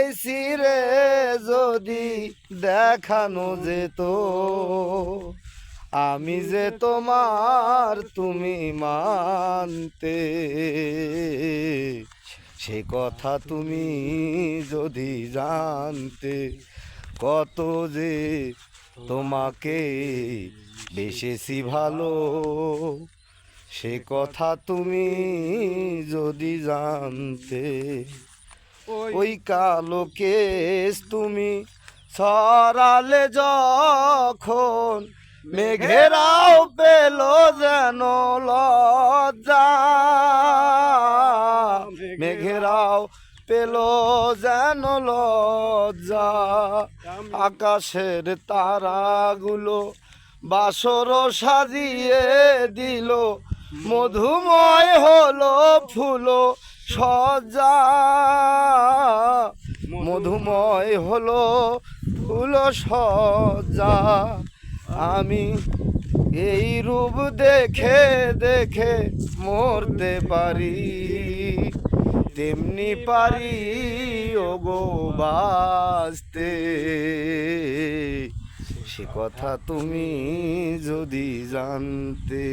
এই সিরে যদি দেখানো যেত আমি যে তোমার তুমি মানতে, সে কথা তুমি যদি জানতে, কত যে তোমাকে বেসেছি ভালো, সে কথা তুমি যদি জানতে। ওই কালো কেশ তুমি ছড়ালে যখন, মেঘেরাও পেল যেন লজ্জা, মেঘেরাও পেল যেন লজ্জা। আকাশের তারাগুলো বাসর সাজিয়ে দিল, মধুময় হলো ফুল সজ্জা, মধুময় হলো ফুল সজ্জা। আমি এই রূপ দেখে দেখে মরতে পারি, তেমনি পারি ওগো বাঁচতে, সে কথা তুমি যদি জানতে।